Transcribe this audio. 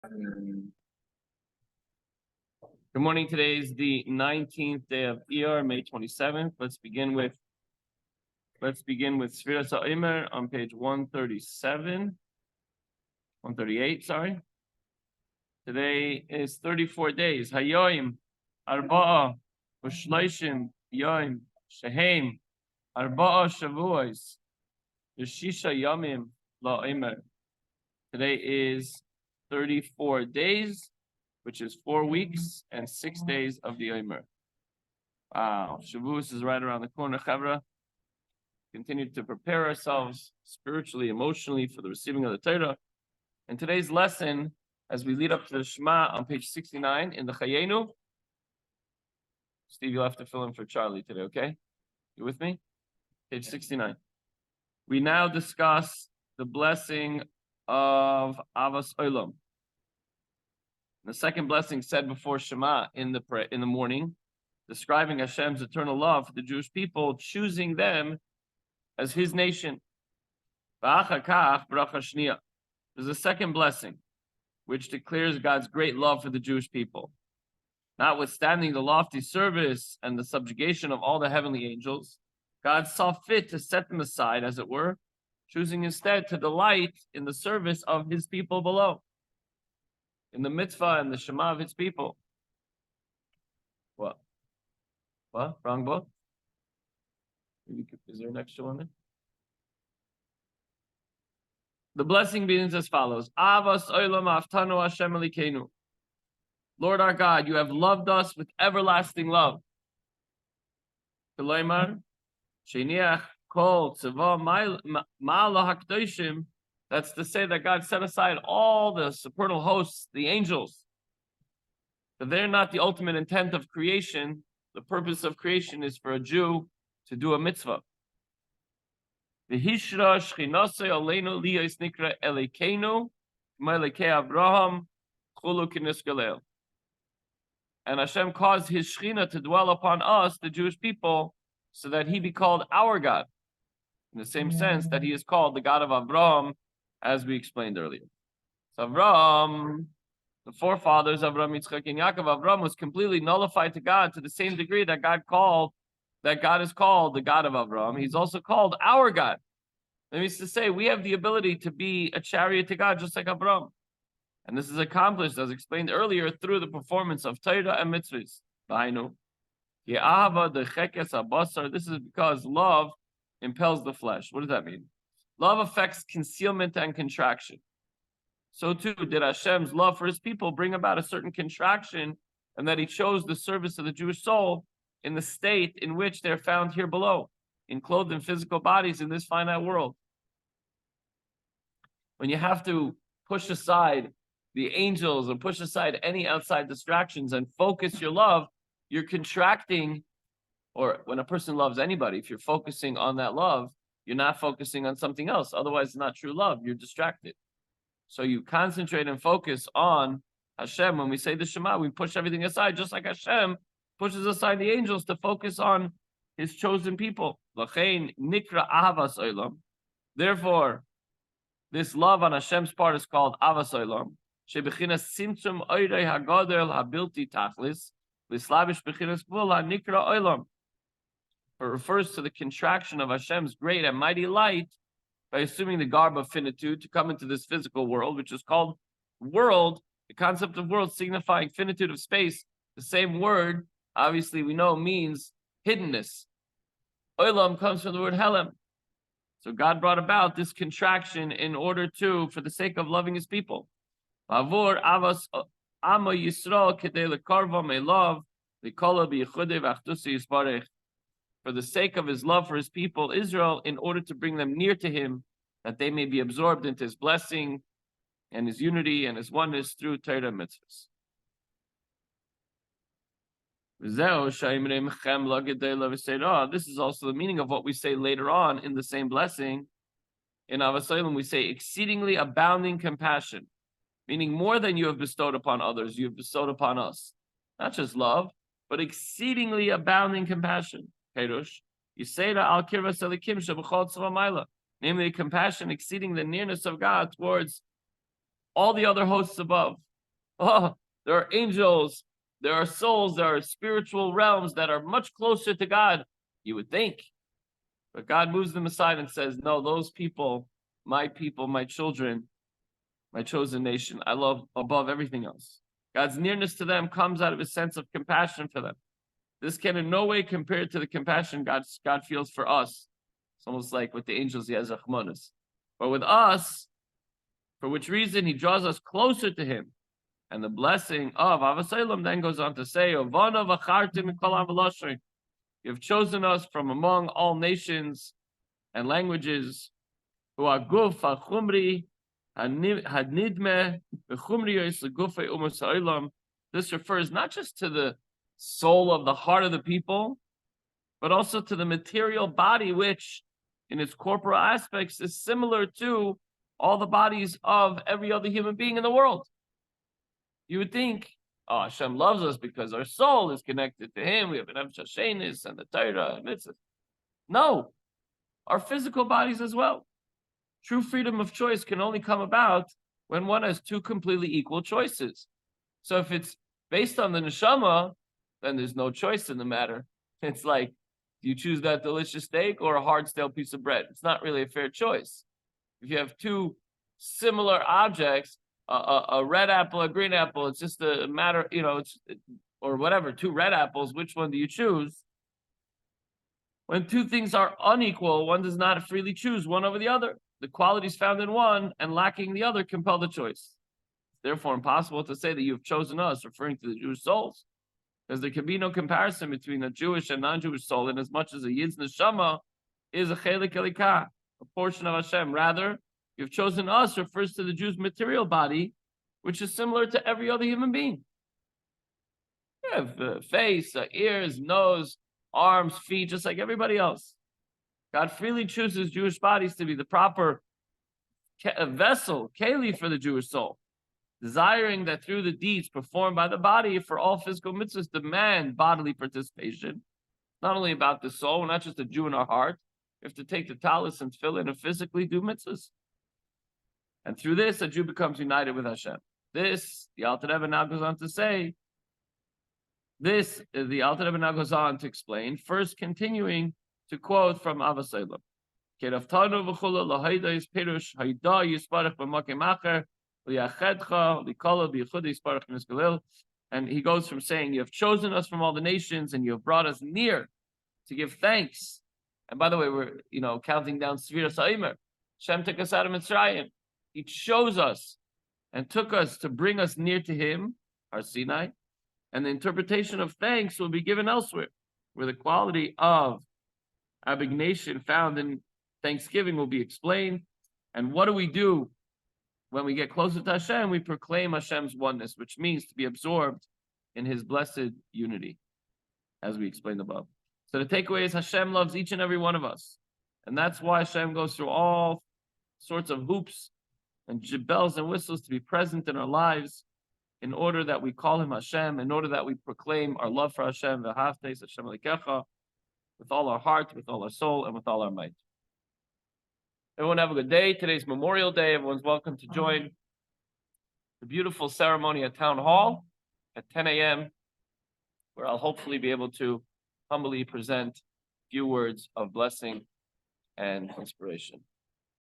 Good morning. Today is the 19th day of Iyar, May 27th. Let's begin with Sfiras HaOmer on page 138, sorry. Today is 34 days. Hayoim, Arba'a, Ushloishim, Yoim, Shehem, Arba'a Shavuos, Yeshisha Yomim, LaOmer. Today is 34 days, which is 4 weeks and 6 days of the Omer. Wow, Shavuos is right around the corner, Chavra. Continue to prepare ourselves spiritually, emotionally for the receiving of the Torah. And today's lesson, as we lead up to the Shema on page 69 in the Chayenu. Steve, you'll have to fill in for Charlie today, okay? You with me? Page 69. We now discuss the blessing of Avas Olam. The second blessing said before Shema in the morning, describing Hashem's eternal love for the Jewish people, choosing them as His nation. There's a second blessing, which declares God's great love for the Jewish people. Notwithstanding the lofty service and the subjugation of all the heavenly angels, God saw fit to set them aside, as it were, choosing instead to delight in the service of His people below, in the mitzvah and the Shema of His people. What? Wrong book? Is there an extra one there? The blessing begins as follows. Avas olam aftanu Hashem Elokeinu. Lord our God, you have loved us with everlasting love. K'loimar, sheniach kol tzava ma'ala hakdoshim. That's to say that God set aside all the supernal hosts, the angels. But they're not the ultimate intent of creation. The purpose of creation is for a Jew to do a mitzvah. V'hishra shchinasei aleinu liyos nikra Elokeinu, k'ma'elekei Abraham, chulu k'nisgalel. And Hashem caused His Shechina to dwell upon us, the Jewish people, so that He be called our God, in the same sense that He is called the God of Abraham, as we explained earlier. So Abraham, the forefathers of Abraham, Yitzchak, and Yaakov, Abraham was completely nullified to God to the same degree that God is called the God of Abraham. He's also called our God. That means to say we have the ability to be a chariot to God, just like Abraham. And this is accomplished, as explained earlier, through the performance of Torah and mitzvahs. This is because love impels the flesh. What does that mean? Love affects concealment and contraction. So too did Hashem's love for His people bring about a certain contraction, and that He chose the service of the Jewish soul in the state in which they're found here below, enclosed in physical bodies in this finite world. When you have to push aside the angels and push aside any outside distractions and focus your love, you're contracting. Or when a person loves anybody, if you're focusing on that love, you're not focusing on something else. Otherwise, it's not true love. You're distracted. So you concentrate and focus on Hashem. When we say the Shema, we push everything aside, just like Hashem pushes aside the angels to focus on His chosen people. L'chein nikra avas olam. Therefore, this love on Hashem's part is called avas olam. Shebechinas simtzum oirei hagadol habilti tachlis v'slavish bechinas gvul hanikra olam. It refers to the contraction of Hashem's great and mighty light by assuming the garb of finitude to come into this physical world, which is called world. The concept of world signifying finitude of space. The same word, obviously, we know means hiddenness. Olam comes from the word helem. So God brought about this contraction in order to, for the sake of loving His people. Avor avas ama Yisrael kedei lekarva me'lov v'kola b'yichudei v'achtusi yisparech. For the sake of His love for His people, Israel, in order to bring them near to Him, that they may be absorbed into His blessing and His unity and His oneness through Torah and mitzvahs. This is also the meaning of what we say later on in the same blessing. In Avas Olam, we say exceedingly abounding compassion, meaning more than you have bestowed upon others, you have bestowed upon us. Not just love, but exceedingly abounding compassion. Perush, namely compassion exceeding the nearness of God towards all the other hosts above. Oh, there are angels, there are souls, there are spiritual realms that are much closer to God, you would think. But God moves them aside and says, no, those people, my children, my chosen nation, I love above everything else. God's nearness to them comes out of his sense of compassion for them. This can in no way compare to the compassion God feels for us. It's almost like with the angels, he has Rahmanas. But with us, for which reason he draws us closer to him. And the blessing of Avasalam then goes on to say, Ovana v'chartim mikol avaloshay. You have chosen us from among all nations and languages, who are guf ha'chumri hadnidme v'chumri yislegufe umas ha'olam. This refers not just to the soul of the heart of the people, but also to the material body, which in its corporal aspects is similar to all the bodies of every other human being in the world. You would think, oh, Hashem loves us because our soul is connected to him. We have an Shashenis and the Torah and mitzvahs. No, our physical bodies as well. True freedom of choice can only come about when one has two completely equal choices. So if it's based on the neshama, then there's no choice in the matter. It's like, do you choose that delicious steak or a hard stale piece of bread? It's not really a fair choice. If you have two similar objects, a red apple, a green apple, it's just a matter, or whatever, two red apples, which one do you choose? When two things are unequal, one does not freely choose one over the other. The qualities found in one and lacking the other compel the choice. It's therefore impossible to say that you have chosen us, referring to the Jewish souls, because there can be no comparison between a Jewish and non-Jewish soul, in as much as a Yid's neshama is a chelik elikah, a portion of Hashem. Rather, you've chosen us refers to the Jew's material body, which is similar to every other human being. You have face, ears, nose, arms, feet, just like everybody else. God freely chooses Jewish bodies to be the proper vessel, keli, for the Jewish soul, desiring that through the deeds performed by the body for all physical mitzvahs demand bodily participation. Not only about the soul, we're not just a Jew in our heart. We have to take the talis and tefillin and physically do mitzvahs. And through this, a Jew becomes united with Hashem. This, the Alter Rebbe now goes on to say, the Alter Rebbe now goes on to explain, first continuing to quote from Avasalam. And he goes from saying, you have chosen us from all the nations and you have brought us near to give thanks. And by the way, we're counting down Sfiras HaOmer. Hashem took us out of Mitzrayim. He chose us and took us to bring us near to him, our Sinai. And the interpretation of thanks will be given elsewhere, where the quality of abnegation found in thanksgiving will be explained. And what do we do when we get closer to Hashem? We proclaim Hashem's oneness, which means to be absorbed in his blessed unity, as we explained above. So the takeaway is Hashem loves each and every one of us. And that's why Hashem goes through all sorts of hoops and bells and whistles to be present in our lives, in order that we call him Hashem, in order that we proclaim our love for Hashem, v'havteis Hashem Elokecha, with all our heart, with all our soul, and with all our might. Everyone have a good day. Today's Memorial Day. Everyone's welcome to join the beautiful ceremony at Town Hall at 10 a.m., where I'll hopefully be able to humbly present a few words of blessing and inspiration.